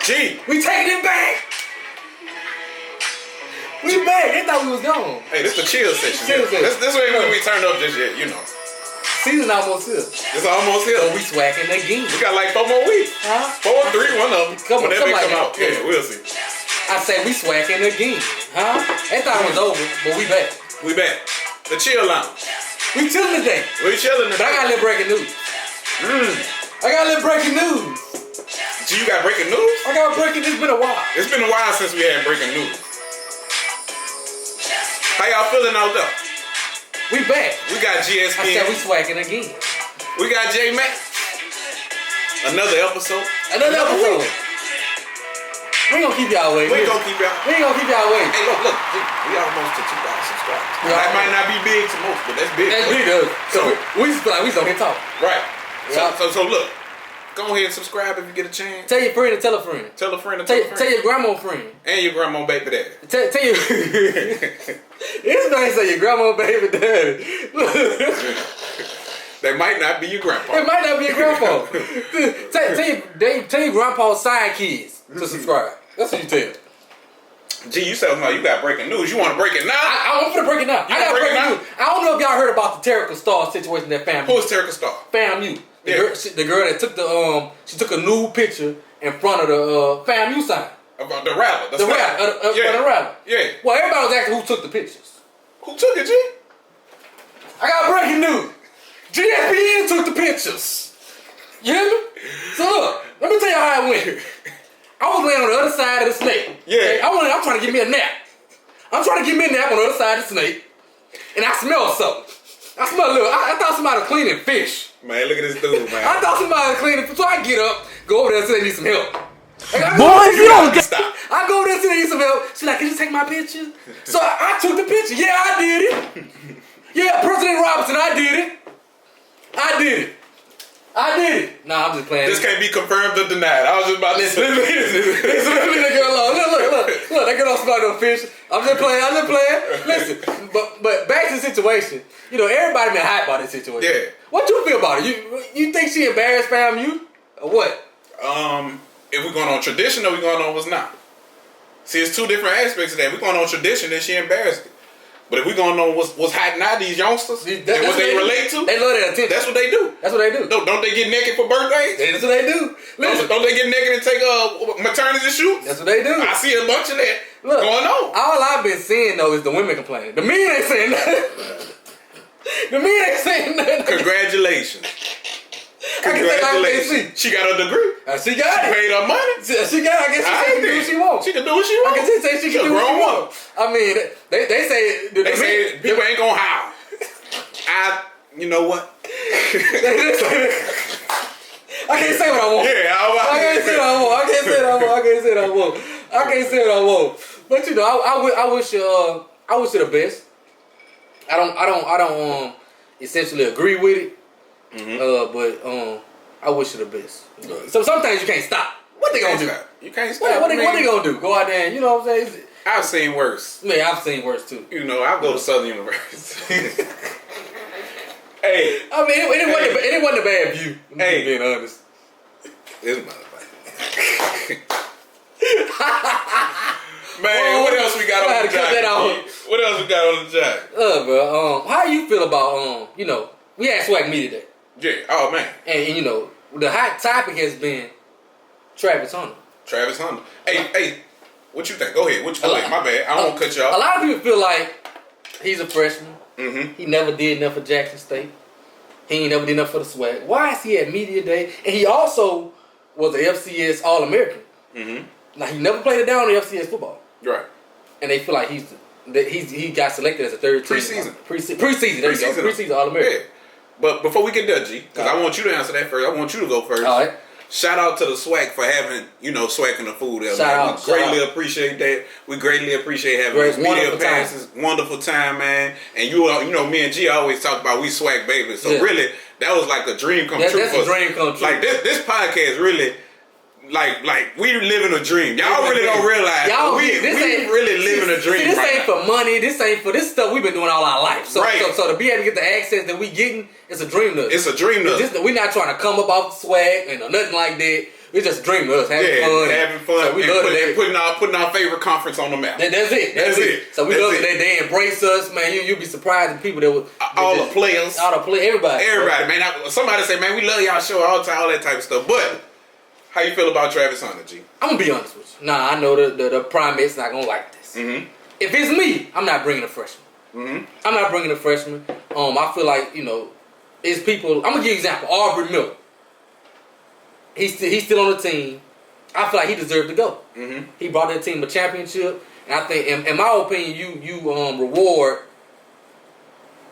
G. We taking it back. We back. They thought we was gone. Hey, this the chill session. Chill session. This ain't when we turned up just yet, you know. Season almost here. It's almost here. So we swacking again. We got like 4 more weeks. Huh? 4 or 3, one of them. Come Whenever like come out. that. Yeah, we'll see. I said we swacking again. Huh? They thought it was over, but we back. We back. The chill lounge. We chilling today. We chilling today. But I got a little breaking news. I got a little breaking news. G, you got breaking news? I got breaking. It's been a while. It's been a while since we had breaking news. How y'all feeling out there? We back. We got GSP. I said we swacking again. We got J Mac. Another episode. Another episode. We ain't gonna keep y'all waiting. We ain't gonna keep y'all. We ain't gonna keep y'all waiting. Hey, look. We almost to 2,000 subscribers. That might not be big to most, but that's big. That's big, though. So we just feel like we just on here talk. Right. Yeah. So look. Go ahead and subscribe if you get a chance. Tell your friend and tell a friend. Tell a friend and tell a friend. Tell your grandma friend. And your grandma baby daddy. Tell your... This man say your grandma baby daddy. That might not be your grandpa. It might not be your grandpa. tell your grandpa's side kids to subscribe. That's what you tell. Gee, you said you got breaking news. You want to break it now? I want to break it now. I got breaking news. I don't know if y'all heard about the Terica Star situation that Famu. Who is Terica Star? Famu. The girl that took she took a nude picture in front of the Famu sign. About the rally. The rally. Yeah. Well, everybody was asking who took the pictures. Who took it, G? I got breaking news. GSPN took the pictures. You hear me? So look, let me tell you how it went. I was laying on the other side of the snake. Yeah. Okay? I'm trying to give me a nap. I'm trying to give me a nap on the other side of the snake. And I smell something. I smell a little. I thought somebody was cleaning fish. Man, look at this dude, man. I thought somebody was cleaning fish. So I get up, go over there and say I need some help. Boy, if you don't get stop. I go over there and say I need some help. She's like, can you take my picture? So I took the picture. Yeah, I did it. Yeah, President Robinson, I did it. I did it. Nah, I'm just playing. This can't be confirmed or denied. I was just about to say. Listen, leave that girl alone. Look, that girl don't smell no fish. I'm just playing. Listen, but back to the situation. You know, everybody been hyped about this situation. Yeah. What you feel about it? You think she embarrassed Famu or what? If we're going on tradition or we going on what's not. See, it's two different aspects of that. We're going on tradition and she embarrassed it. But if we're going on what's hot now, these youngsters, and what they relate to, they love that attention. That's what they do. That's what they do. Don't they get naked for birthdays? That's what they do. Listen. Don't they get naked and take maternity shoots? That's what they do. I see a bunch of that going on. All I've been seeing though is the women complaining. The men ain't saying nothing. The men ain't saying nothing. Congratulations. Congratulations. She got a degree. She got it. She paid her money. She got it. I guess she can do what she wants. She can do what she wants. I guess she can do what she wants. I mean, they say... They say people ain't gonna howl. You know what? I can't say what I want. Yeah, I can't say what I want. But you know, I wish her the best. I don't essentially agree with it. But I wish her the best. So some things you can't stop. What they gonna do? You can't stop. What they gonna do? Go out there and, you know what I'm saying? I've seen worse. Man, I've seen worse too. You know, I go to Southern University. Hey, I mean, it wasn't a bad view. Hey, being honest. This motherfucker. Man, what else we got on the job? What else we got on the job? Bro, how you feel about you know, we had Swac'N Me today. Yeah. Oh man. And you know, the hot topic has been Travis Hunter. Hey, what you think? Go ahead. What you think? My bad. I don't want to cut you off. A lot of people feel like he's a freshman. Mm-hmm. He never did enough for Jackson State. He ain't never did enough for the SWAC. Why is he at Media Day? And he also was an FCS All-American. Mm-hmm. Now, he never played it down in FCS football. Right. And they feel like he got selected as a third team. Preseason. There you go. Preseason All-American. Yeah. But before we get there, G, because I want you to answer that first. I want you to go first. All right. Shout out to the SWAC for having, Swac'N the food there. Shout out. We greatly appreciate that. We greatly appreciate having these media passes. Wonderful time, man. And you know, me and G always talk about we SWAC babies. So really, that was like a dream come true. That's a dream come true. Like this podcast really. Like we living a dream. Y'all really don't realize we really living a dream. See, this ain't for money. This ain't for this stuff we've been doing all our life. So to be able to get the access that we getting, it's a dream to us. It's a dream to us. We're not trying to come up off the swag and nothing like that. It's just a dream of us having fun. So we love that putting our favorite conference on the map. That's it. So we love that they embrace us, man. You'd be surprised at people that would the players, everybody, man. Somebody say, man, we love y'all show all the time, all that type of stuff. But how you feel about Travis Hunter, G? I'm gonna be honest with you. Nah, I know the primate's not gonna like this. Mm-hmm. If it's me, I'm not bringing a freshman. Mm-hmm. I'm not bringing a freshman. I feel like it's people. I'm gonna give you an example. Aubrey Miller. He's still on the team. I feel like he deserved to go. Mm-hmm. He brought that team a championship, and I think, in my opinion, you reward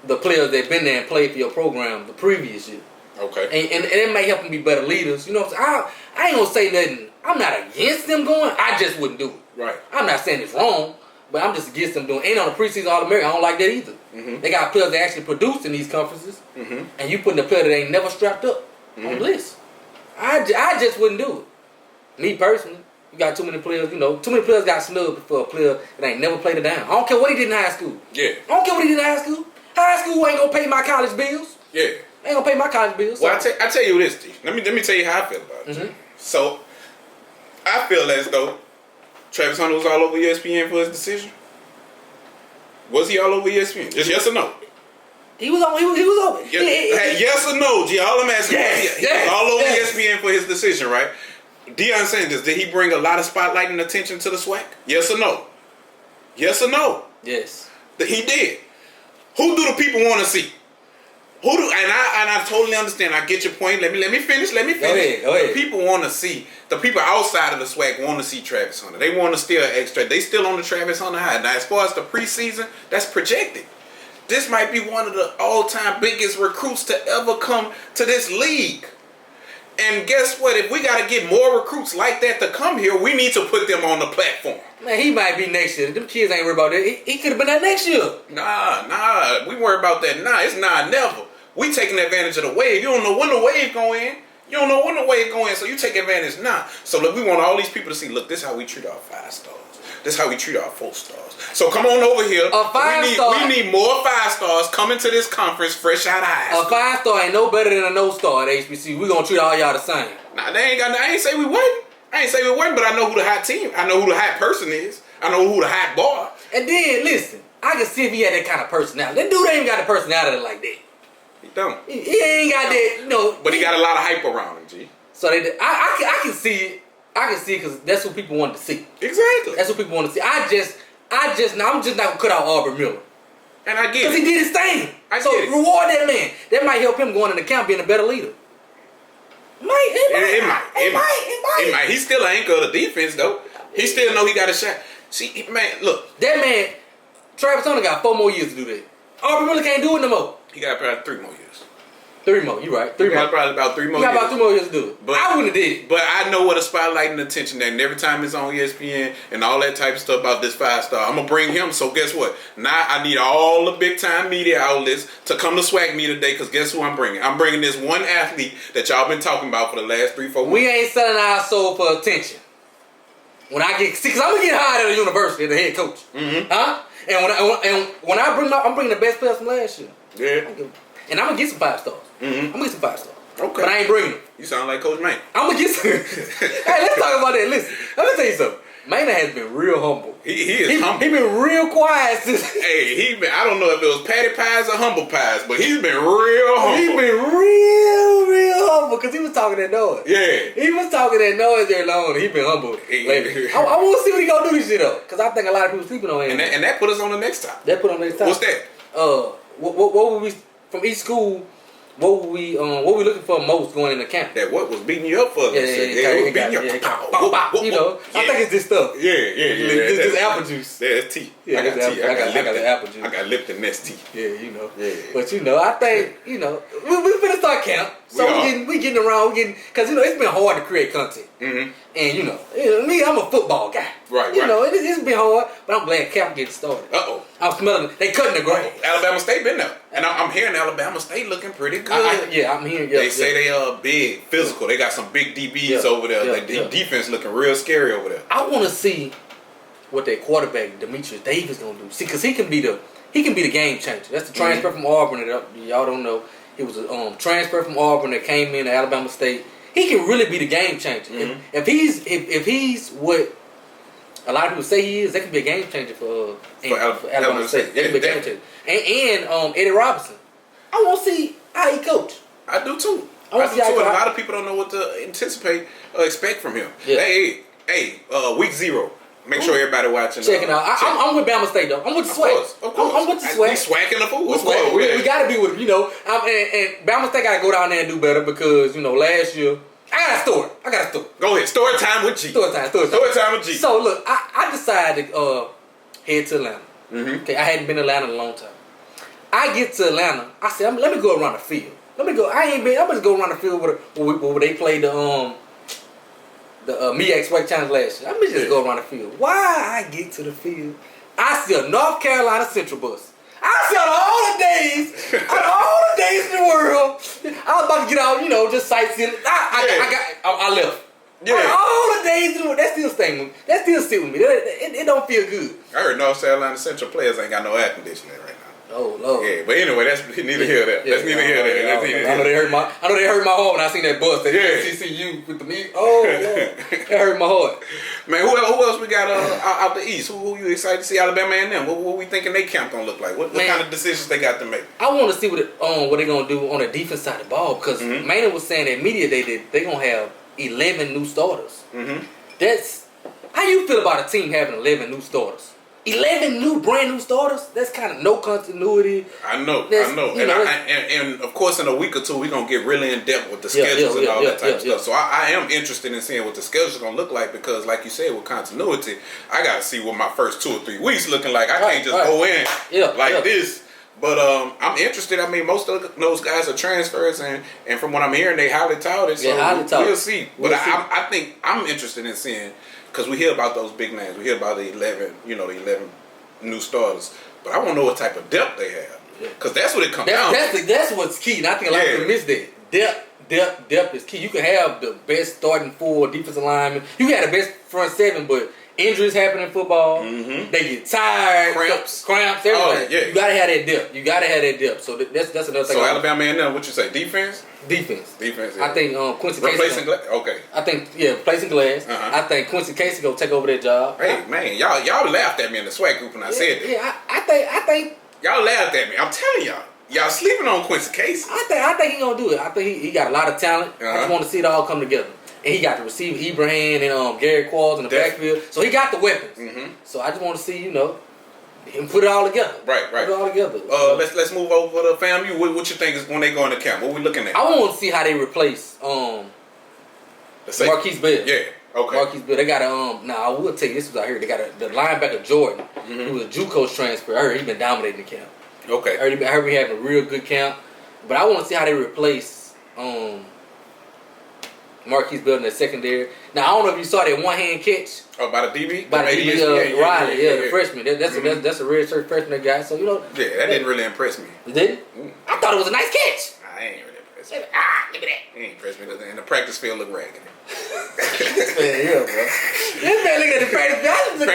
the players that been there and played for your program the previous year. Okay. And it may help them be better leaders. You know what I'm saying? I ain't gonna say nothing. I'm not against them going. I just wouldn't do it. Right. I'm not saying it's wrong, but I'm just against them doing. Ain't on the preseason All-American. I don't like that either. Mm-hmm. They got players that actually produce in these conferences, mm-hmm. and you putting a player that ain't never strapped up mm-hmm. on the list. I just wouldn't do it. Me personally, you got too many players. Too many players got snubbed for a player that ain't never played it down. I don't care what he did in high school. Yeah. I don't care what he did in high school. High school ain't gonna pay my college bills. Yeah. Ain't gonna pay my college bills. Well, I tell you this, G. Let me tell you how I feel about it. Mm-hmm. So, I feel as though Travis Hunter was all over ESPN for his decision. Was he all over ESPN? Just yes or no? He was over. Yes or no, G? All I'm asking is, he was all over ESPN for his decision, right? Deion Sanders, did he bring a lot of spotlight and attention to the SWAC? Yes or no? Yes or no? Yes. He did. Who do the people want to see? And I totally understand. I get your point. Let me finish. Go ahead. The people want to see. The people outside of the SWAC want to see Travis Hunter. They want to still extra. They still on the Travis Hunter high. Now, as far as the preseason, that's projected. This might be one of the all-time biggest recruits to ever come to this league. And guess what? If we got to get more recruits like that to come here, we need to put them on the platform. Man, he might be next year. Them kids ain't worried about that. He could have been that next year. Nah. We worry about that. Nah, it's not never. We taking advantage of the wave. You don't know when the wave go in. So you take advantage now. So look, we want all these people to see, look, this is how we treat our 5 stars. This is how we treat our 4 stars. So come on over here. We need more 5 stars coming to this conference fresh out of high school. A 5-star ain't no better than a no-star at HBC. We gonna treat all y'all the same. Nah, I ain't say we wasn't. But I know who the hot team. I know who the hot person is. I know who the hot bar. And then listen, I can see if he had that kind of personality. That dude ain't got the personality like that. He don't. He ain't got that. But he got a lot of hype around him, G. So I can see it. I can see it because that's what people wanted to see. Exactly. That's what people want to see. I'm just not gonna cut out Aubrey Miller. And I get it. Because he did his thing. So reward that man. That might help him going into camp being a better leader. It might. He's still an anchor of the defense, though. He still know he got a shot. See, man, look. That man, Travis Hunter got 4 more years to do that. Aubrey Miller can't do it no more. He got probably 3 more years. 3 more, you right. 3 more. Probably about 3 more years. He got about 3 more years to do it. But I wouldn't have did it. But I know what a spotlight and attention that, and every time it's on ESPN and all that type of stuff about this 5-star, I'm going to bring him. So guess what? Now I need all the big time media outlets to come to SWAC me today, because guess who I'm bringing? I'm bringing this one athlete that y'all been talking about for the last 3-4 weeks. We ain't selling our soul for attention. When I get, because I'm going to get hired at a university as a head coach. Mm-hmm. Huh? And when I'm bringing the best players from last year. Yeah. And I'm going to get some 5 stars. Mm-hmm. I'm going to get some 5 stars. Okay. But I ain't bringing them. You sound like Coach Maynard. I'm going to get some. Hey, let's talk about that. Listen, let me tell you something. Maynard has been real humble. He is humble. He been real quiet since. Hey, I don't know if it was patty pies or humble pies, but he's been real humble. He been real humble because he was talking that noise. Yeah. He was talking that noise there long. He been humble lately. I want to see what he gonna do this shit though, because I think a lot of people sleeping on him. And that put us on the next time. That put on the next time. What's that? What would we from each school? What we looking for most going into camp? That what was beating you up for? Yeah, you know, I think it's this stuff. Yeah. This apple juice. There's tea. Yeah, I got the apple juice. I got Lipton Nest tea. Yeah, you know. Yeah. But you know, I think we finna start camp. So we getting around. Because it's been hard to create content. Mm-hmm. And me, I'm a football guy. Right. You know, it's been hard, but I'm glad camp getting started. I'm smelling it. They cutting the grass. Alabama State been there, and I'm hearing Alabama State looking pretty good. I'm hearing. They say they are big, physical. They got some big DBs over there. Their defense looking real scary over there. I want to see what their quarterback Demetrius Davis gonna do. See, because he can be the game changer. That's the transfer from Auburn. That y'all don't know. He was a transfer from Auburn that came in to Alabama State. he can really be the game changer. Mm-hmm. If he's what a lot of people say he is, that can be a game changer for Alabama State. That can be a game changer. And Eddie Robinson. I want to see how he coach. I do too. I want to see how he coach. A lot of people don't know what to expect from him. Yeah. Hey, week 0. Make sure everybody watching. Checking out. I'm with Bama State though. I'm with the Swac. Of course. I'm with the Swac. We swacking the fool. We got to be with him, and Bama State got to go down there and do better because last year. I got a story. Go ahead. Story time with G. Story time with G. So look, I decided to head to Atlanta. Mm-hmm. Okay, I hadn't been to Atlanta in a long time. I get to Atlanta. I said, let me go around the field. I'm gonna go around the field where they played the MEAC Swag Challenge last year. Let me just go around the field. Why I get to the field, I see a North Carolina Central bus. I see out of all the days in the world, I was about to get out, just sightseeing. I left. Yeah. Out of all the days in the world, that still sit with me. It don't feel good. I heard North Carolina Central players ain't got no air conditioning right now. Oh Lord. Yeah, but anyway, that's neither here nor there. That's neither here nor there. I know they hurt my heart when I seen that bus. That CCU with the knee. Oh Lord. That hurt my heart. Man, who else we got out the East? Who you excited to see? Alabama and them. What we thinking they camp gonna look like? What kind of decisions they got to make? I want to see what they gonna do on the defense side of the ball because Maynard was saying that media they gonna have 11 new starters. Mm-hmm. That's how you feel about a team having 11 new starters. 11 brand new starters. That's kind of no continuity. I know. And of course, in a week or two, we're gonna get really in depth with the schedules and all that type of stuff. So I am interested in seeing what the schedule's gonna look like because, like you said, with continuity, I gotta see what my first 2 or 3 weeks looking like. I can't just go in this. But I'm interested. I mean, most of those guys are transfers, and from what I'm hearing, they highly touted. So we'll see. But I think I'm interested in seeing. Because we hear about those big names. We hear about the 11 new starters. But I want to know what type of depth they have. Because that's what it comes down to. That's what's key. And I think a lot of people miss that. Depth is key. You can have the best starting 4 defensive linemen. You can have the best front 7, but injuries happen in football. Mm-hmm. They get tired. Cramps, everything. Oh, yeah. You got to have that depth. So that's another thing. So Alabama and them, what you say, defense? Defense. Yeah. I think Quincy Casey. Replacing Glass? Okay. I think, replacing Glass. Uh-huh. I think Quincy Casey gonna take over that job. Hey, man, y'all laughed at me in the SWAC group when I said that. Yeah, I think. Y'all laughed at me. I'm telling y'all. Y'all sleeping on Quincy Casey. I think he gonna do it. I think he got a lot of talent. Uh-huh. I just want to see it all come together. And he got to receive Ibrahim and Garrett Qualls in the backfield. So he got the weapons. Mm-hmm. So I just want to see, him put it all together. Right. Put it all together. Let's move over to FAMU. What you think is when they go into camp? What we looking at? I want to see how they replace Marquise Bell. Yeah. Okay. Marquise Bell. They got I will tell you this was out here. They got the linebacker Jordan, who was a JUCO transfer. I heard he been dominating the camp. Okay. I heard he having a real good camp. But I want to see how they replace Marquise Bell in the secondary. Now I don't know if you saw that one-hand catch. Oh, by the DB? By the DB Riley, the freshman. That's a red shirt freshman guy. So Yeah, that didn't really impress me. Did it? I thought it was a nice catch. I ain't really impressed me. Look at that. He ain't impressed me. And the practice field looked raggedy. This man, bro. This man look at the practice field look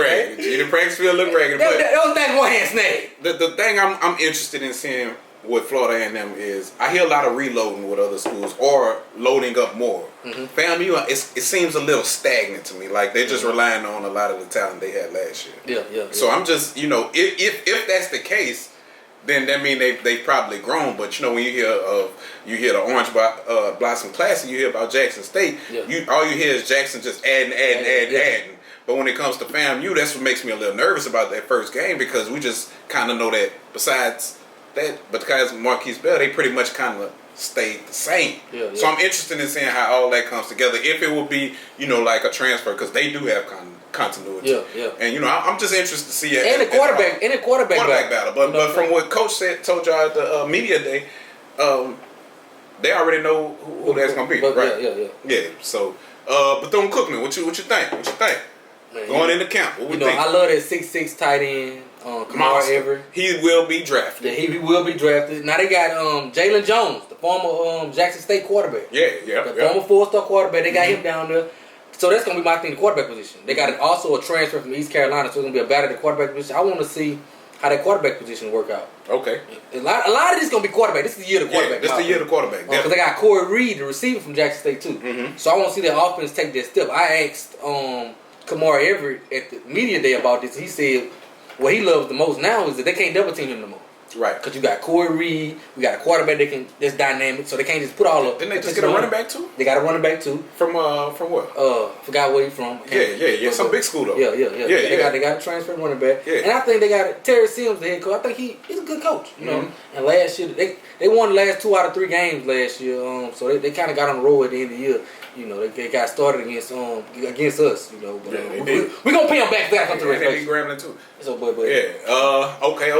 raggedy. The practice field look raggedy. That was that one-hand snag. The thing I'm interested in seeing with Florida A&M is I hear a lot of reloading with other schools or loading up more. Mm-hmm. FAMU, it seems a little stagnant to me. Like they're just relying on a lot of the talent they had last year. Yeah. So I'm just, if that's the case, then that means they've probably grown. But when you hear the Orange Blossom Classic, you hear about Jackson State. Yeah. All you hear is Jackson just adding. But when it comes to FAMU, that's what makes me a little nervous about that first game because we just kind of know that besides that, because Marquise Bell, they pretty much kind of stayed the same. Yeah. So I'm interested in seeing how all that comes together. If it will be, like a transfer, because they do have continuity. Yeah. And I'm just interested to see it. And the quarterback battle. But from what Coach told y'all at the media day, they already know who that's gonna be, right? Yeah. So, Bethune-Cookman, what you think? Man, going into camp, what we think? I love that 6'6" tight end. Kamar Everett. He will be drafted. Yeah, he will be drafted. Now they got Jalen Jones, the former Jackson State quarterback. The former 4-star quarterback. They got him down there. So that's going to be my thing, the quarterback position. They got also a transfer from East Carolina, so it's going to be a battle at the quarterback position. I want to see how that quarterback position work out. Okay. A lot of this gonna be quarterback. This is the year of the quarterback. This is the year of the quarterback. Because they got Corey Reed, the receiver from Jackson State too. Mm-hmm. So I want to see their offense take that step. I asked Kamar Everett at the media day about this. He said what he loves the most now is that they can't double team him no more. Right. Because you got Corey Reed, we got a quarterback that's dynamic, so they can't just put all of. Didn't they just get a running back too? They got a running back too. From what? Forgot where he from. Yeah. Some big school though. Yeah. They got a transfer running back. Yeah. And I think they got Terry Sims, the head coach. I think he's a good coach. You know. And last year they won the last 2 out of 3 games last year. So they kind of got on the road at the end of the year. You know, they got started against us. You know, but we gonna pay them back. They come to the they be Grambling too. So, but yeah. Okay.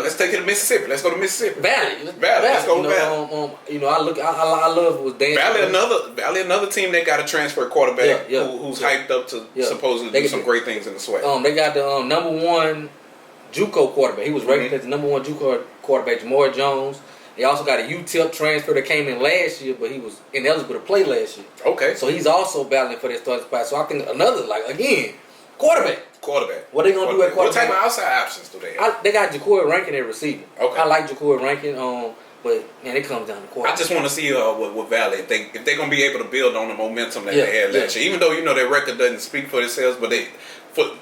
Let's take it to Mississippi. Let's go to Mississippi. Valley. Let's go to Valley. You know, I love was Dan. Valley, another team that got a transfer quarterback who's hyped up to supposedly do some great things in the SWAC. They got the number 1 JUCO quarterback. He was ranked as the number 1 JUCO quarterback, Jamar Jones. They also got a UTEP transfer that came in last year, but he was ineligible to play last year. Okay. So he's also battling for that starting spot. So I think another, quarterback. What they gonna do at quarterback? What type of outside options do they have? They got Ja'Cory Rankin at receiver. Okay. I like Ja'Cory Rankin, but man, it comes down to quarterback. I just want to see with Valley if they're gonna be able to build on the momentum that they had last year. Even though their record doesn't speak for themselves, but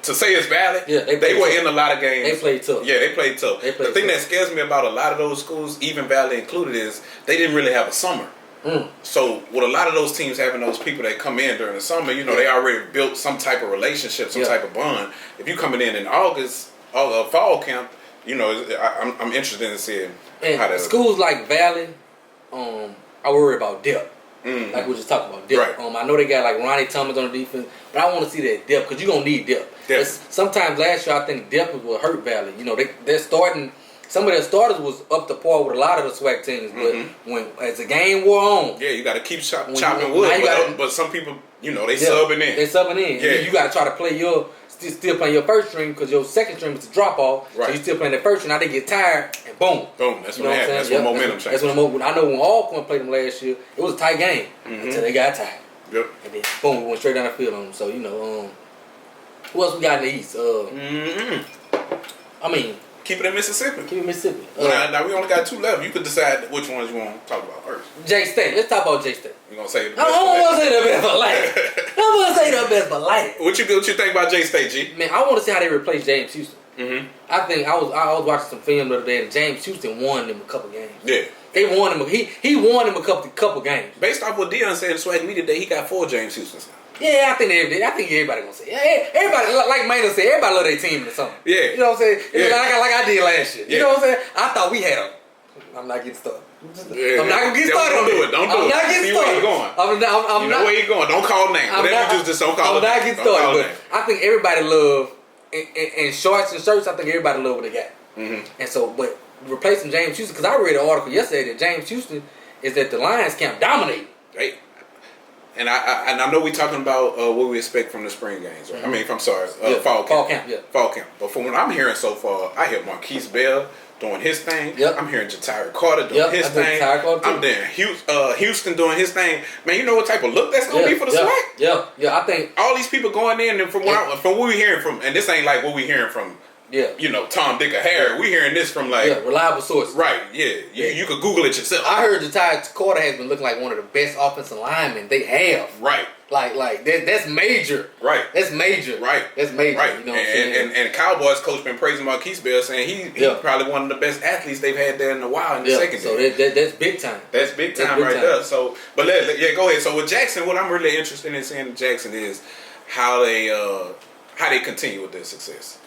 to say it's Valley, they were in a lot of games. They played tough. Yeah, they played tough. The thing that scares me about a lot of those schools, even Valley included, is they didn't really have a summer. So with a lot of those teams having those people that come in during the summer, they already built some type of relationship, some type of bond. If you coming in August, fall camp, I'm interested in seeing how that. Schools like Valley, I worry about depth. Like we just talked about depth. Right. I know they got like Ronnie Thomas on the defense, but I want to see that depth because you're gonna need depth. Sometimes last year I think depth was what hurt Valley. They're starting. Some of their starters was up to par with a lot of the SWAC teams, but when as the game wore on, you got to keep chopping wood. But some people, they subbing in. They subbing in. Yeah. You got to try to play still playing your first string because your second string is a drop off. Right. So you still playing that first string. Now they get tired and boom. That's what happens. That's when momentum changes. That's when I know when Alcorn played them last year, it was a tight game until they got tired. Yep. And then boom, we went straight down the field on them. So who else we got in the East? I mean. Keep it in Mississippi. Now we only got 2 left. You could decide which ones you want to talk about first. J-State. Let's talk about J-State. You're going to say the best. I don't want to say the best, but like it. What you think about J-State, G? Man, I want to see how they replace James Houston. I think I was watching some film the other day, and James Houston won them a couple games. Yeah. They won him. He won him a couple games. Based off what Dion said in Swag Media Day, he got 4 James Houstons now. Yeah, I think everybody gonna say. Everybody, like Maynard said, everybody love their team or something. Yeah. You know what I'm saying? Yeah. Like I did last year. You know what I'm saying? I thought we had I'm not getting started. I'm not gonna get started. Don't do it. I'm not getting started. Where you going? I'm not. Where you going? Don't call names. Whatever you just don't call. I'm not getting started. But I think everybody love in shorts and shirts. I think everybody love what they got. And so, but replacing James Houston, because I read an article yesterday that James Houston is that the Lions camp dominate. Right. And I know we're talking about what we expect from the spring games. Right? I mean, I'm sorry, fall camp. Fall camp. But from what I'm hearing so far, I hear Marquise Bell doing his thing. I'm hearing Ja'Tyre Carter doing his thing. I'm hearing Houston doing his thing. Man, you know what type of look that's gonna be for the SWAC? Yeah. I think all these people going in, and from what we hearing from, and this ain't like what we hearing from. Tom, Dick, or Harry. We hearing this from reliable sources. Right, You could Google it yourself. I heard Ja'Tyre Carter has been looking like one of the best offensive linemen they have. Right. Like that's major. Right. That's major. Right. That's major. Right. You know what I'm saying? And Cowboys coach been praising Marquise Bell, saying he's probably one of the best athletes they've had there in a while in the secondary. So that's big time. That's big time right there. So, but go ahead. So with Jackson, what I'm really interested in seeing in Jackson is how they continue with their success.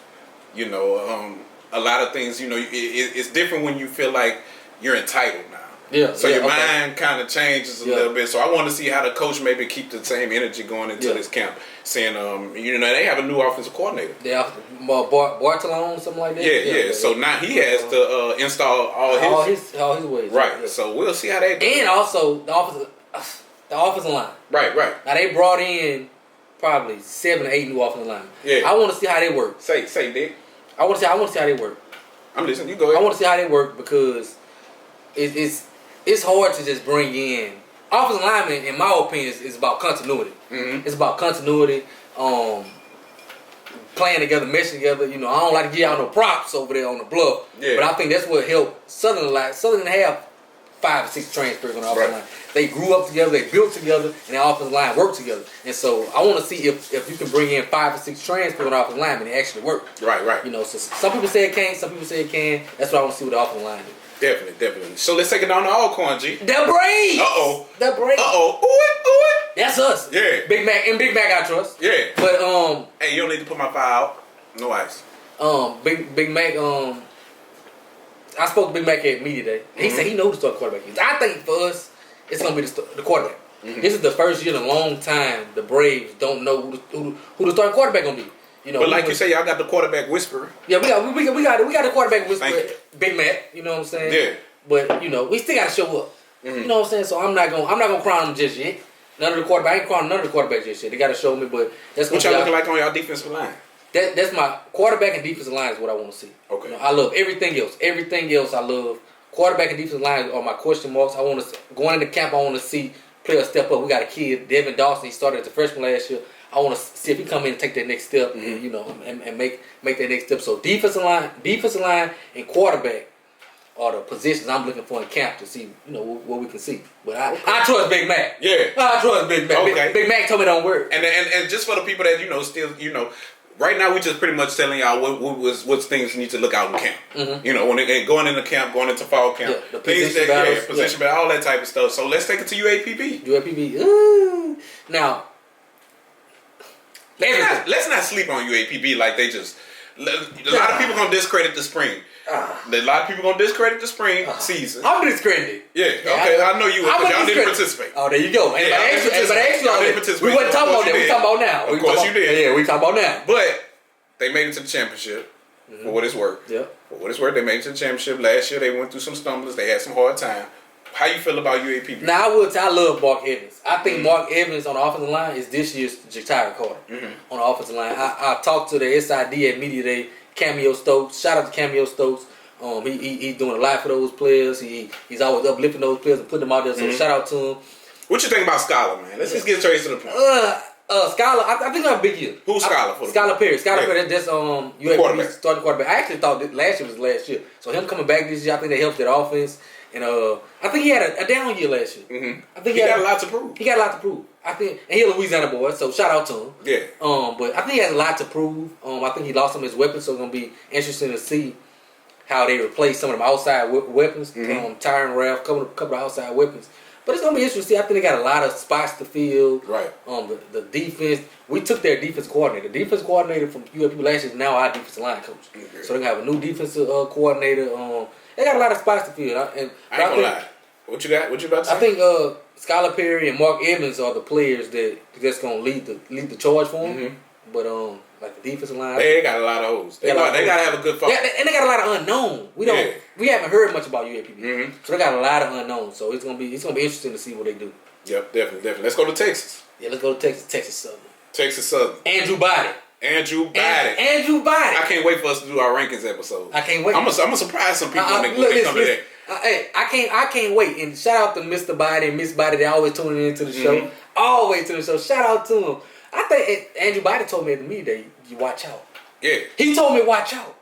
A lot of things, it's different when you feel like you're entitled now. Yeah. So your mind kind of changes a little bit. So I want to see how the coach maybe keep the same energy going into this camp. Saying, they have a new offensive coordinator. Yeah, Bartolone, something like that. Yeah. So now he has to install all his ways. Right. So we'll see how that goes. And also the offensive line. Right. Now they brought in probably 7 or 8 new offensive linemen. Yeah. I want to see how they work. Say, Dick. I want to see how they work. I'm listening. You go ahead. I want to see how they work because it's hard to just bring in offensive linemen. In my opinion, is about continuity. It's about continuity. playing together, meshing together. You know, I don't like to give out no props over there on the bluff. Yeah. But I think that's what helped Southern. Like Southern have 5 or 6 transfers on the offensive line. They grew up together, they built together, and the offensive line worked together. And so I want to see if you can bring in 5 or 6 transfers on the offensive line and it actually work. Right. You know, so some people say it can't, some people say it can. That's what I want to see with the offensive line do. Definitely. So let's take it down to Alcorn, G. The Braves. The Braves. Ooh it. That's us. Yeah. Big Mac I trust. Yeah. But hey, you don't need to put my file out. No ice. Big Mac I spoke to Big Mac at media day. He said he knows the starting quarterback is. I think for us, it's gonna be the quarterback. This is the first year in a long time the Braves don't know who the starting quarterback gonna be. You know, but like you say, y'all got the quarterback whisperer. Yeah, we got the quarterback whisperer, Big Mac. You know what I'm saying? Yeah. But you know, we still gotta show up. You know what I'm saying? So I'm not gonna crown them just yet. I ain't crowning none of the quarterbacks just yet. They gotta show me, but that's what y'all looking like on y'all defensive line. That's my quarterback and defensive line is what I want to see. Okay. You know, I love everything else. Everything else I love. Quarterback and defensive line are my question marks. I want to going into camp. I want to see players step up. We got a kid, Devin Dawson. He started as a freshman last year. I want to see if he come in and take that next step, and, you know, and make that next step. So defensive line, and quarterback are the positions I'm looking for in camp to see, you know, what we can see. But I trust Big Mac. Yeah. I trust Big Mac. Okay. Big Mac told me don't work. And just for the people that, you know, still, you know, right now we just pretty much telling y'all what things need to look out in camp. You know, when they going into camp, going into fall camp, the things position battles, position battle, all that type of stuff. So let's take it to UAPB. UAPB. Now, let's not sleep on UAPB like they just. A lot of people gonna discredit the spring. A lot of people gonna discredit the spring season. I'm discredited. Yeah, okay, I know you would, because y'all didn't participate. Oh, there you go. Anybody asked you all that. We wasn't talking about that. We talking about now. Of course you did. Yeah, we talking about now. But they made it to the championship for what it's worth. Yeah. For what it's worth, they made it to the championship. Last year they went through some stumbles. They had some hard time. How you feel about UAPB? Now, I love Mark Evans. I think Mark Evans on the offensive line is this year's Ja'Tyre Carter on the offensive line. I talked to the SID at Media Day, Cameo Stokes. Shout out to Cameo Stokes. He's doing a lot for those players. He's always uplifting those players and putting them out there. So shout out to him. What you think about Scholar, man? Let's just get straight to the point. Scholar, I think that's a big year. Who's Scholar for? Scholar Perry. Perry, that's UAPB starting quarterback. I actually thought that last year was last year. So him coming back this year, I think that helped that offense. And I think he had a down year last year. I think he got a lot to prove. He got a lot to prove. I think, and he's a Louisiana boy, so shout out to him. Yeah. But I think he has a lot to prove. I think he lost some of his weapons, so it's gonna be interesting to see how they replace some of them outside weapons. Tyron Ralph, couple of outside weapons. But it's gonna be interesting to see. I think they got a lot of spots to fill. Right. The defense. We took their defense coordinator. The defense coordinator from UAP last year is now our defensive line coach. Okay. So they're gonna have a new defensive coordinator. They got a lot of spots to fill. I ain't gonna lie. What you got? What you about to say? I think Scholar Perry and Mark Evans are the players that's gonna lead the charge for them. But like the defensive line, they got a lot of hoes. They gotta have a good fall. And they got a lot of unknown. We haven't heard much about UAPB. So they got a lot of unknown. So it's gonna be interesting to see what they do. Yep, definitely. Let's go to Texas. Yeah, let's go to Texas. Texas Southern. Andrew Body. I can't wait for us to do our rankings episode. I can't wait. I'm gonna surprise some people when they come to that. Hey, I can't wait. And shout out to Mr. Body and Miss Body. They always tuning into the show. Always to the show. Shout out to them. I think Andrew Body told me at the media that you watch out. Yeah. He told me watch out.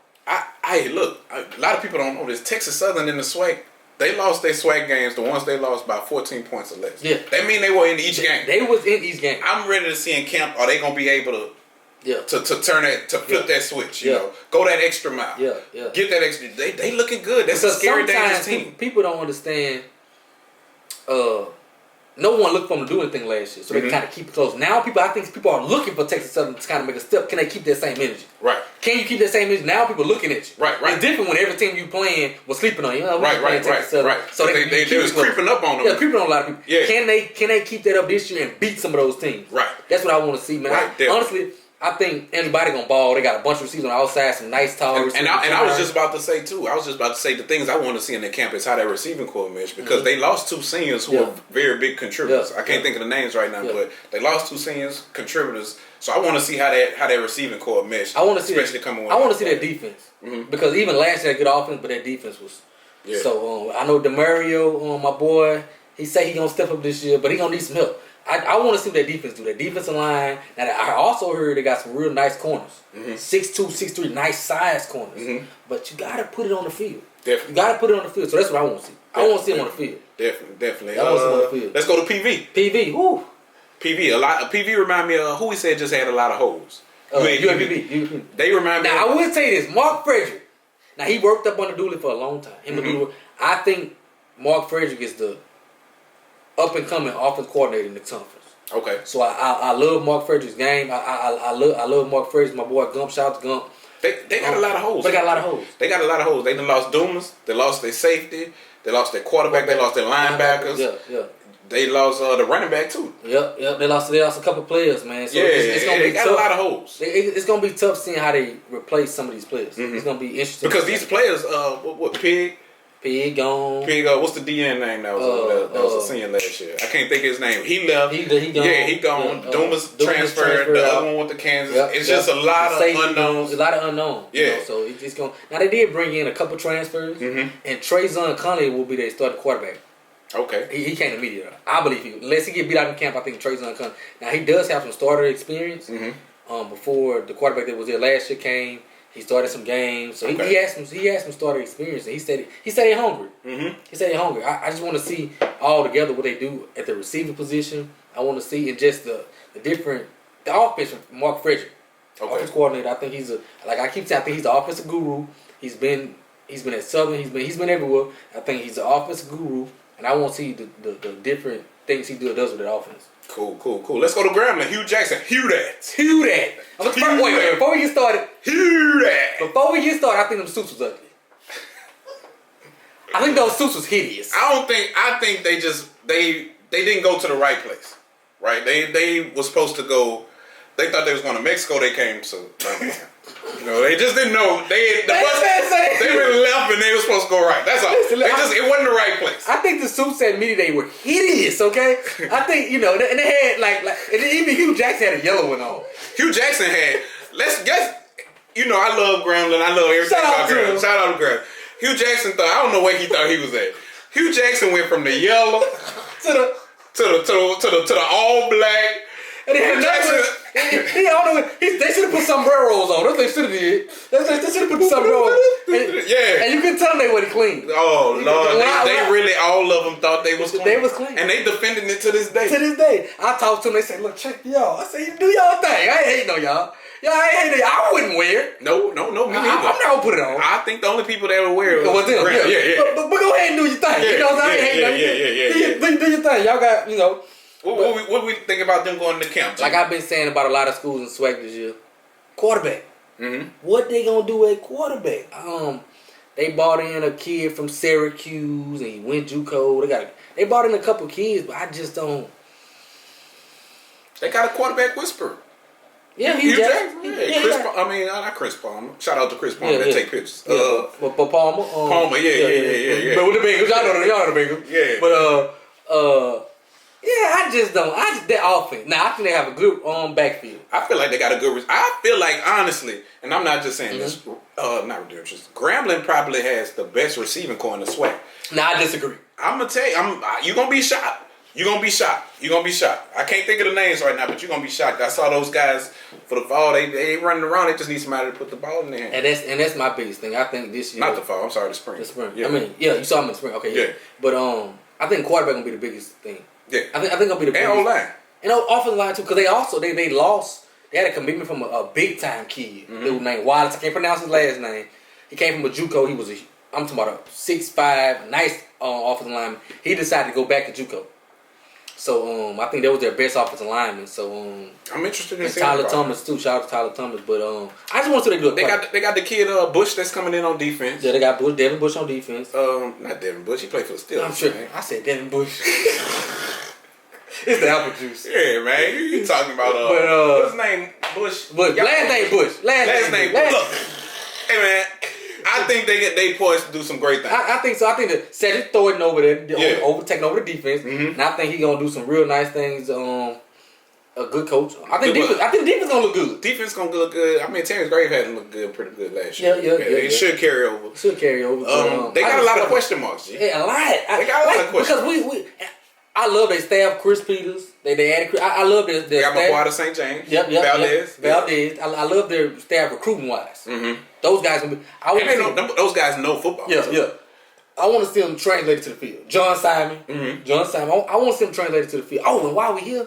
Look, a lot of people don't know this. Texas Southern in the SWAC, they lost their SWAC games. The ones they lost by 14 points or less. Yeah. That mean they were in each game. They was in each game. I'm ready to see in camp, are they gonna be able to turn that, to flip that switch, you know, go that extra mile. Yeah. Get that extra. They looking good. That's a scary, dangerous team. People don't understand. No one looked for them to do anything last year, so they kind of keep it close. Now, I think people are looking for Texas Southern to kind of make a step. Can they keep that same energy? Right. Can you keep that same energy? Now people are looking at you. Right. It's different when every team you playing was sleeping on you. Right. So they was creeping up on them. Yeah, creeping on a lot of people. Yeah. Can they keep that up this year and beat some of those teams? Right. That's what I want to see, man. Right, Honestly, I think anybody gonna ball. They got a bunch of receivers on the outside, some nice tall receivers. And I was just about to say too. The things I want to see in the camp is how that receiving core mesh, because they lost 2 seniors who are very big contributors. I can't think of the names right now, but they lost 2 seniors contributors. So I want to see how that receiving core mesh. I want to see especially coming. I want to see their defense because even last year they had good offense, but their defense was. Yeah. So I know Demario, my boy, he say he gonna step up this year, but he gonna need some help. I want to see what that defense do. That defensive line. Now, I also heard they got some real nice corners. 6'2", 6'3", nice size corners. But you got to put it on the field. Definitely. You got to put it on the field. So that's what I want to see. I want to see him on the field. Definitely. I want to see him on the field. Let's go to PV. PV, woo. PV remind me of who we said just had a lot of holes. UAPB. They remind me. Now, I will say this. Mark Frederick. Now, he worked up under Dooley for a long time. I think Mark Frederick is the up-and-coming offense coordinator in the conference. Okay. So I love Mark Frederick's game. I love Mark Frederick. My boy Gump. Shout out to Gump. They got a lot of holes. They got a lot of holes. They got a lot of holes. They done lost Dumas. They lost their safety. They lost their quarterback. They lost their linebackers. Yeah. They lost the running back too. Yep. They lost a couple players, man. So it's gonna be tough. Got a lot of holes. It's gonna be tough seeing how they replace some of these players. It's gonna be interesting because these players, what Pig gone. What's the DN name that was a senior last year? I can't think of his name. He left. He gone. Yeah, he gone. Dumas transferred. The other one went to Kansas. It's just a lot of unknowns. A lot of unknowns. Yeah. You know, so it's going. Now they did bring in a couple transfers, and Trayvon Conley will be their starting quarterback. Okay. He came immediately. I believe he. Unless he get beat out in camp, I think Trayvon Conley. Now he does have some starter experience. Before the quarterback that was there last year came. He started some games, so he had some starter experience, and he said he's hungry. He said he's hungry. I just want to see all together what they do at the receiving position. I want to see and just the offense from Mark Frederick, offensive coordinator. I think I keep saying I think he's the offensive guru. He's been at Southern. He's been everywhere. I think he's the offensive guru, and I want to see the different things he does with that offense. Cool. Let's go to Grambling. Hugh Jackson. Hugh that. Wait. Before we get started. Hugh that. Before we get started, I think them suits was ugly. I think those suits was hideous. I think they didn't go to the right place. Right? They was supposed to go. They thought they was going to Mexico. They came to. They just didn't know. They were left and they were supposed to go right. That's all. It wasn't the right place. I think the suits at Media Day were hideous. Okay, I think and they had like and even Hugh Jackson had a yellow one on. Hugh Jackson had. Let's guess. I love Grambling. I love everything about Grambling. Shout out to Grambling. Hugh Jackson I don't know where he thought he was at. Hugh Jackson went from the yellow to the all black. And then they should have put sombreros on. That's what they should have did. They should have put the sombreros. And you can tell they wasn't clean. Oh Lord, they really all of them thought they was clean. They was clean, and they defending it to this day. I talked to them. They say, "Look, check y'all." I say, "You do y'all thing. I ain't hating on y'all. Y'all ain't hating. I wouldn't wear it. No, me neither. I'm not gonna put it on. I think the only people that would wear it was them. Yeah. But go ahead and do your thing. You know what I'm saying? Yeah. Do your thing. Y'all got What we think about them going to camp? Like I've been saying about a lot of schools in SWAC this year, quarterback. What they gonna do at quarterback? They brought in a kid from Syracuse and he went JUCO. They brought in a couple kids, but I just don't. They got a quarterback whisperer. Yeah, Hugh Jackson. Not Chris Palmer. Shout out to Chris Palmer that take pictures. But Palmer. Palmer, yeah. But with the Bengals, y'all know the Bengals. Yeah. But I just don't. That offense. Now I think they have a good backfield. I feel like they got a good. I feel like honestly, and I'm not just saying this. Not ridiculous. Grambling probably has the best receiving core in the SWAC. Nah, I disagree. I'm gonna tell you. You gonna be shocked. You're gonna be shocked. I can't think of the names right now, but you're gonna be shocked. I saw those guys for the fall. They ain't running around. They just need somebody to put the ball in their hand. And that's my biggest thing. I think this year. Not the fall. I'm sorry, the spring. The spring. Yeah. You saw them in the spring. Okay. Yeah. But I think quarterback gonna be the biggest thing. Yeah. I think gonna be the biggest. And O-line. And offensive line too, because they lost. They had a commitment from a big time kid. Dude named Wallace. I can't pronounce his last name. He came from a JUCO. He was I'm talking about a 6'5", nice offensive lineman. He decided to go back to JUCO. So I think that was their best offensive lineman. So I'm interested in seeing Tyler Thomas too. Shout out to Tyler Thomas. But I just want to see what they do. They got the kid Bush that's coming in on defense. Yeah, they got Devin Bush on defense. Not Devin Bush. He played for the Steelers. I'm sure. Man. I said Devin Bush. It's the apple juice. Yeah, man. You talking about what's his name? Bush. Last name Bush. Last name Bush. Look, hey man. I think they poised to do some great things. I think so. I think that Cedric Thornton over there, taking over the defense, and I think he's gonna do some real nice things. A good coach. I think defense gonna look good. Defense gonna look good. I mean, Terrence Grave had looked good, pretty good last year. Yeah. It should carry over. They got a lot of question marks. G. Yeah, a lot. They got a lot of questions. Because I love their staff, Chris Peters. They added. I love their They got staff. my boy to St. James. Yep. Valdez. Valdez. I love their staff recruiting wise. Mm-hmm. Those guys gonna be. Those guys know football. Yeah. I want to see them translated to the field. John Simon. Mm-hmm. I want to see them translated to the field. Oh, and while we here,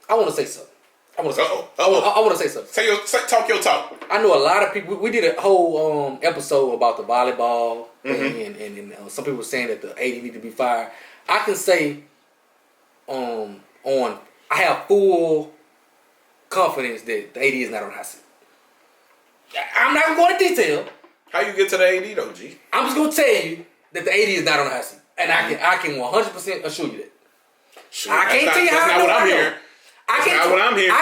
I want to say something. I want to say something. Talk your talk. I know a lot of people. We did a whole episode about the volleyball thing, and some people were saying that the AD need to be fired. I can say, I have full confidence that the AD is not on hot seat. I'm not going to detail. How you get to the AD though, G? I'm just gonna tell you that the AD is not on the hot seat, and I can 100% assure you that. Sure, I can't tell you how I know. I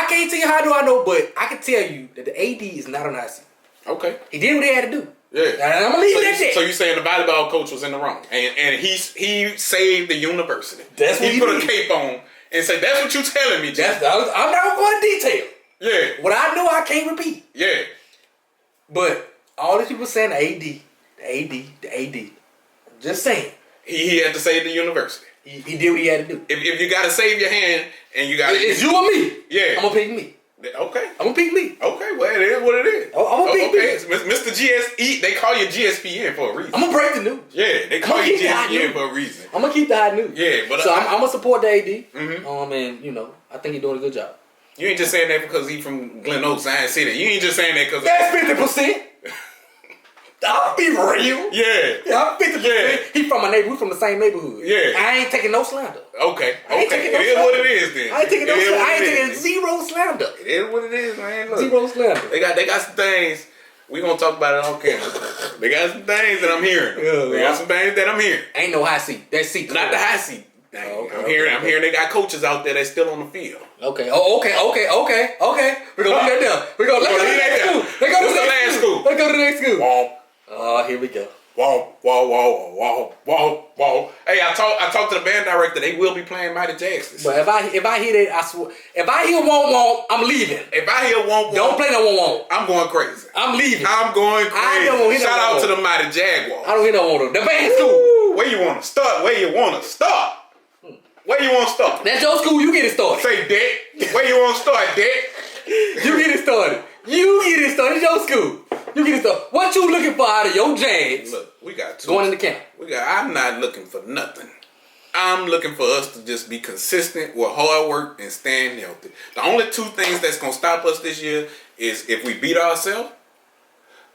can't tell you how I know, but I can tell you that the AD is not on the hot seat. Okay. He did what he had to do. Yeah. And I'm gonna leave it at that. So you saying the volleyball coach was in the wrong, and he saved the university. That's what he put a cape on and said, "That's what you telling me, G." I'm not going to detail. Yeah. What I know, I can't repeat. Yeah. But all these people saying the AD. Just saying. He had to save the university. He did what he had to do. If you got to save your hand and you got it's you or me. Yeah. I'm gonna pick me. Okay. I'm gonna pick me. Okay. Well, it is what it is. I'm gonna pick me. Mr. GSE, they call you GSPN for a reason. I'm gonna break the news. Yeah, they call you GSPN for a reason. I'm gonna keep the hot news. Yeah, but so I'm gonna support the AD. Mm-hmm. And I think he's doing a good job. You ain't just saying that because he from Glen Oaks, Science City. You ain't just saying that because that's 50%. I'll be real. Yeah. I'm 50%. Yeah. He from my neighborhood. We from the same neighborhood. Yeah. I ain't taking no slander. Okay. I ain't taking no It is slander. what it is then. I ain't taking no slander. I ain't taking zero slander. It is what it is, man. Look. Zero slander. They got some things. We gonna talk about it on camera. They got some things that I'm hearing. They got some things that I'm hearing. Ain't no high seat. That seat. Not the high seat. Okay, I'm hearing they got coaches out there that's still on the field. Okay. Oh, okay. We're gonna leave that there. We're gonna leave that there. Let's go to the next school. Let's go to the next school. Oh, here we go. Whoa. Hey, I talked to the band director. They will be playing Mighty Jackson. But if I hear that, I swear. If I hear won't, I'm leaving. If I hear won't, don't play no won't. I'm going crazy. I'm leaving. I'm going crazy. I don't hear Shout no out won't. to the Mighty Jaguars. I don't hear no won't. The band school. Where you want to start? Where you want to start? Where you want to start? That's your school. You get it started. Say Dick. Where you want to start, Dick? You get it started. It's your school. You get it started. What you looking for out of your Jags? Look, we got two. Going in the camp. I'm not looking for nothing. I'm looking for us to just be consistent with hard work and staying healthy. The only two things that's going to stop us this year is if we beat ourselves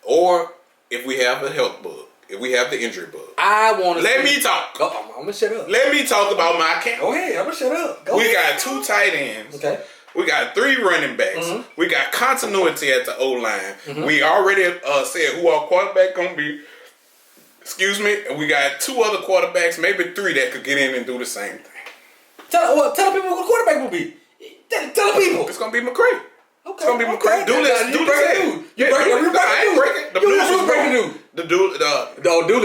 or if we have a health bug, if we have the injury bug. Let me talk. I'm going to shut up. Let me talk about my camp. Go ahead. I'm going to shut up. We got 2 tight ends. Okay. We got 3 running backs. Mm-hmm. We got continuity at the O-line. Mm-hmm. We already said who our quarterback going to be. Excuse me. And we got 2 other quarterbacks, maybe 3 that could get in and do the same thing. Tell people who the quarterback will be. Tell the people. It's going to be McCray. Okay. It's going to be McCray. You break the news. I ain't breaking. The news was breaking the news.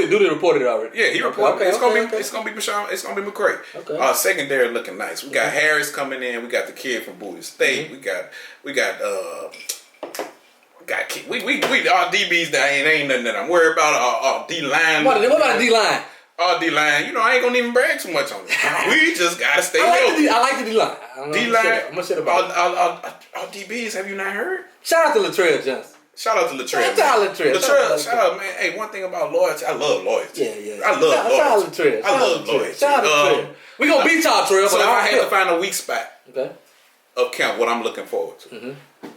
Dooley reported it already. Yeah, he reported. Okay, it's gonna be Bashawn. It's gonna be McCray. Okay. Secondary looking nice. We got Harris coming in. We got the kid from Bowie State. Mm-hmm. We got our DBs that ain't nothing that I'm worried about. Our D line. What about the D line? Our D line. I ain't gonna even brag too much on it. We just gotta stay healthy. I like the D line. D line. I'm gonna shut about our DBs. Have you not heard? Shout out to Latrell Johnson. Shout out to Latrell. Shout out, man. Hey, one thing about loyalty, I love loyalty. Yeah. I love loyalty. Shout out to Latrell. I love loyalty. Shout out to Latrell. We gonna beat y'all, Trail. So if I had to find a weak spot okay. of camp, what I'm looking forward to,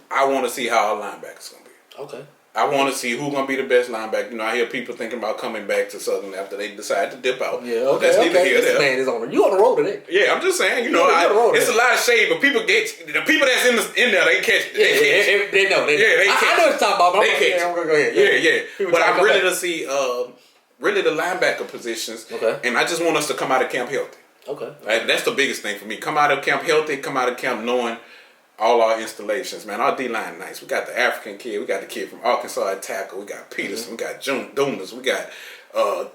I want to see how our linebackers gonna be. Okay. I want to see who's gonna be the best linebacker. I hear people thinking about coming back to Southern after they decide to dip out. Yeah, okay. That's neither here nor this there. man is on. You on the road today? Yeah, I'm just saying. It's a lot of shade, but people get the people that's in there. They catch it. They know. They catch I know what you're talking about. But I'm gonna go ahead. Yeah. But I'm ready to see really the linebacker positions. Okay. And I just want us to come out of camp healthy. Okay. Right? That's the biggest thing for me. Come out of camp healthy. Come out of camp knowing all our installations, man. Our D-line nice. We got the African kid. We got the kid from Arkansas at tackle. We got Peterson. We got Dumas. We got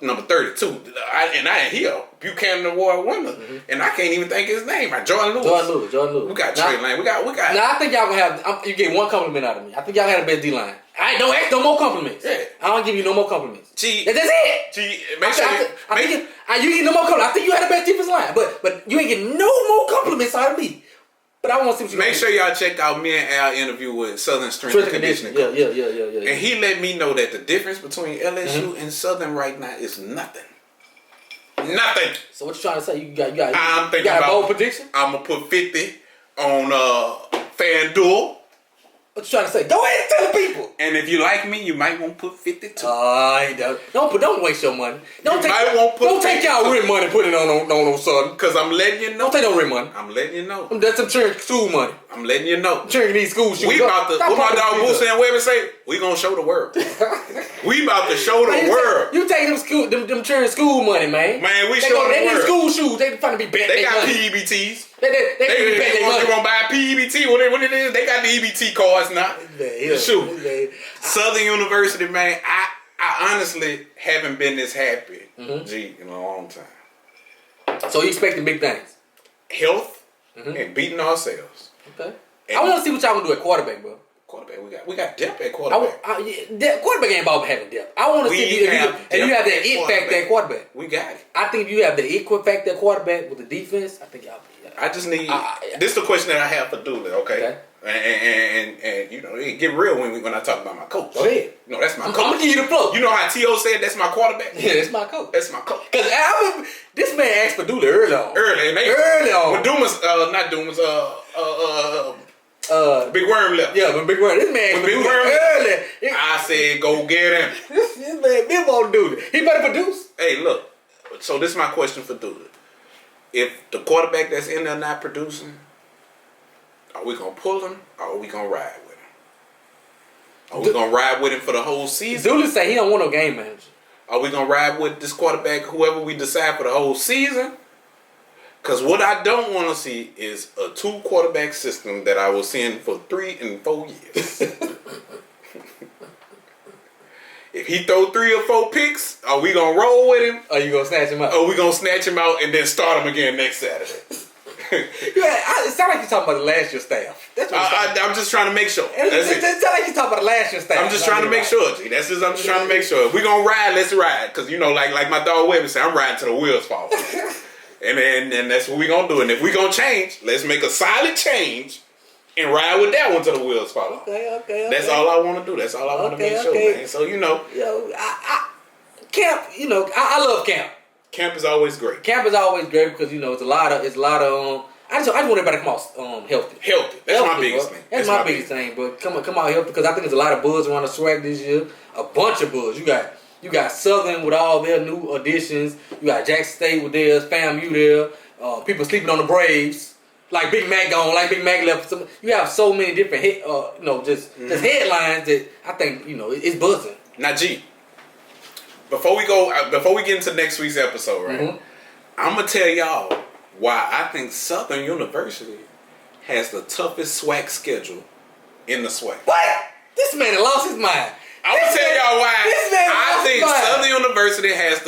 number 32. And I ain't here. Buchanan Award winner. And I can't even think his name. Jordan Lewis. We got Trey Lane. We got. Now I think y'all gonna have. You get one compliment out of me. I think y'all had the best D-line. I don't ask no more compliments. Yeah. I don't give you no more compliments. Gee, that's it. Make sure you get no more compliments. I think you had the best defense line, but you ain't getting no more compliments out of me. But I want to see what you make sure y'all check out me and Al interview with Southern Strength and Conditioning. Yeah. And he let me know that the difference between LSU and Southern right now is nothing. Nothing. So what you trying to say? You got I'm thinking got about a bold prediction? I'm gonna put 50 on FanDuel. What you trying to say? Go ahead and tell the people. And if you like me, you might want to put 52. Don't waste your money. Don't take y'all rent money and put it on Southern. Cause I'm letting you know. Don't take no rent money. I'm letting you know. That's some church school money. I'm letting you know. Church these school shoes. We about to. What my dog Boosie and Webber say? We gonna show the world. We about to show the world. You take them church school money, man. Man, we show the world. They need school shoes. They trying to be bet. They got PEBTs. They want to buy a PEBT. What it is? They got the EBT cards now. Shoot. Southern University, man. I honestly haven't been this happy, in a long time. So you expecting big things? Health and beating ourselves. Okay. I want to see what y'all gonna do at quarterback, bro. Quarterback, we got depth at quarterback. Quarterback ain't about having depth. I want to see if you have that it factor at quarterback. We got it. I think if you have the it factor at quarterback with the defense, I think y'all. I just need. This is the question that I have for Dooley, okay? And you know, it get real when I talk about my coach. Go ahead. No, that's my coach. I'm gonna give you the flow. You know how T.O. said that's my quarterback? Yeah, that's my coach. That's my coach. Because this man asked for Dooley early on. Early on. When Dumas, not Dumas, Big Worm left. Yeah, when Big Worm. This man asked for Dooley early. I said, go get him. This man been on Dooley. He better produce. Hey, look. So this is my question for Dooley. If the quarterback that's in there not producing, are we going to pull him or are we going to ride with him? Are we going to ride with him for the whole season? Dooley say he don't want no game manager. Are we going to ride with this quarterback, whoever we decide, for the whole season? Because what I don't want to see is a 2-quarterback system that I was seeing for 3 and 4 years. If he throw 3 or 4 picks, are we going to roll with him? Or you going to snatch him out? Or we going to snatch him out and then start him again next Saturday? It sounds like you're talking about the last year staff. That's what I'm just trying to make sure. It sounds like you're talking about the last year staff. I'm just trying to make sure, G. I'm just trying to make sure. If we're going to ride, let's ride. Because, you know, like my dog Webber said, I'm riding till the wheels fall off. and that's what we're going to do. And if we're going to change, let's make a solid change and ride with that one till the wheels fall off. Okay. That's all I want to do. That's all I want to make sure, man. So, you know. Camp, you know, I love camp. Camp is always great. Camp is always great because, you know, it's a lot of I just want everybody to come out healthy. That's my biggest thing. That's my biggest thing. But come out healthy because I think there's a lot of buzz around the SWAC this year. A bunch of buzz. You got Southern with all their new additions. You got Jackson State with theirs. FAMU there. People sleeping on the Braves. Like Big Mac gone. Like Big Mac left. You have so many different just headlines that I think it's buzzing. Now, G. Before we get into next week's episode, right? I'm gonna tell y'all why I think Southern University has the toughest SWAC schedule in the SWAC. What? This man has lost his mind. I'm gonna tell y'all why I think Southern University has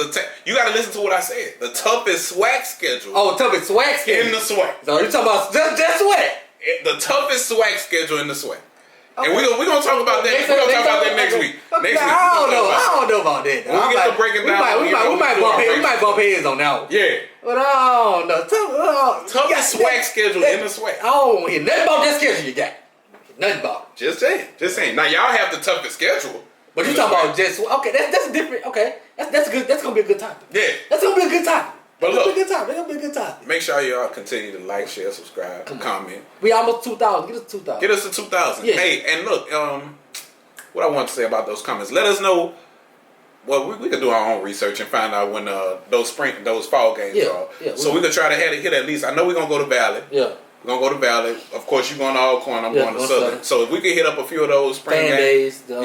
you gotta listen to what I said. The toughest SWAC schedule. Oh, toughest SWAC schedule in the SWAC. So you talking about just SWAC? The toughest SWAC schedule in the SWAC. Okay. And we're gonna talk about that. We're gonna talk about that next week. Okay. I don't know about that. When we get to breaking down, we might bump heads on that one. Yeah. But I don't know. Toughest SWAC schedule in the SWAC. I don't hear nothing about that schedule you got. Nothing about it. Just saying. Now y'all have the toughest schedule. But you talking about that's a different. Okay, that's good. That's gonna be a good topic. Yeah. That's gonna be a good topic. But look, that's gonna be a good topic. Make sure y'all continue to like, share, subscribe, comment. We almost 2,000. Get us to 2,000. Get us to 2,000. Yeah. Hey, and look, what I want to say about those comments. Let us know. Well, we could do our own research and find out when those fall games are. Yeah, so we could try to hit at least. I know we're gonna go to Valley. Yeah. We're gonna go to Valley. Of course, you're going to Alcorn. I'm going to Southern. So if we could hit up a few of those spring games. Fan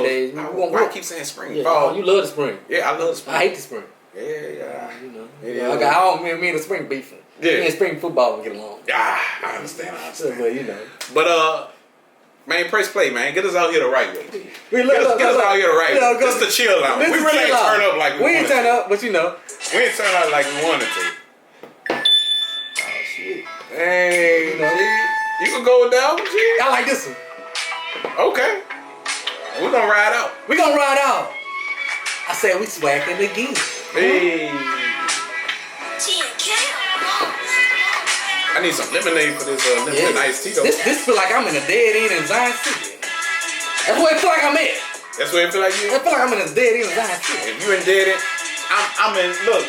days. I keep saying spring. Yeah, fall. You love the spring. Yeah, I love the spring. I hate the spring. Yeah. I don't me and the spring beefing. Yeah. Me and spring football we get along. I understand. But you know. But man, press play, man. Get us out here the right way. Get us out here the right way. Just to chill out. We really ain't turn up like we ain't turn up, but you know. We ain't turn out like we wanted to. Oh shit. Hey, you know. You can go with that one, G. I like this one. Okay. We're gonna ride out. We gonna ride out. I said we swacking again. Hey. I need some lemonade for this lemonade iced tea though. This feel like I'm in a dead end in Zion City. That's where it feel like I'm at. That's where it feel like you? I feel like I'm in a dead end in Zion City. If you in dead end, I'm in, look,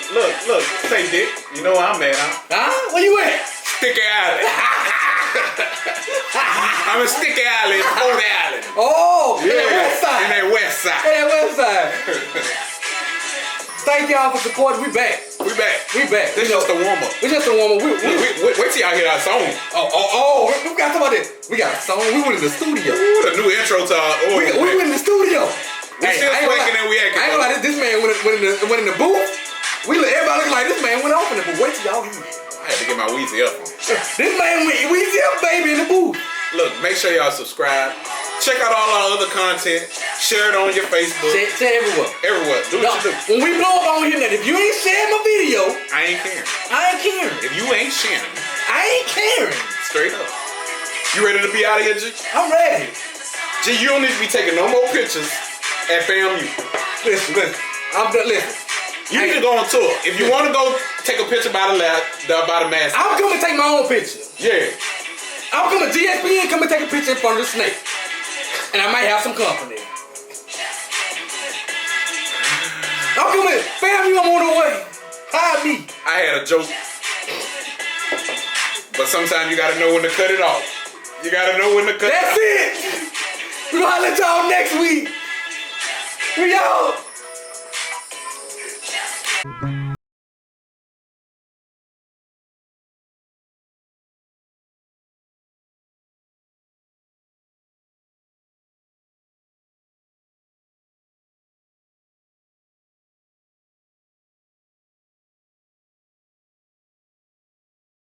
say Dick. You know where I'm at, huh? Where you at? Sticky Island. I'm in Sticky Island, Port Island. Oh, yeah. In that west side. In that west side. In that west side. Thank y'all for supporting. We back. We back. This just a warm up. We just a warm up. Wait till y'all hear our song. Oh. We got to talk about this. We got a song. We went in the studio. Ooh, the new intro to our. We went in the studio. We still swanking and we acting. I ain't gonna lie. This man went in the booth. Everybody looking like this man went off in the booth. Wait till y'all hear it. I had to get my Weezy up on. This man went Weezy up, baby, in the booth. Look, make sure y'all subscribe. Check out all our other content. Share it on your Facebook. Share everywhere. Everywhere. Do what you do. When we blow up on here, if you ain't sharing my video, I ain't caring. If you ain't sharing, I ain't caring. Straight up. You ready to be out of here, G? I'm ready. G, you don't need to be taking no more pictures at FAMU. Listen. You need to go on tour. If you want to go take a picture by the mask. I'm coming to take my own picture. Yeah. I'm coming to GSPN, come and take a picture in front of the snake. And I might have some company. I'm coming. Family, I'm on the way. Hide me. I had a joke. But sometimes you gotta know when to cut it off. You gotta know when to cut it off. That's it. We're gonna holler at y'all next week. We out.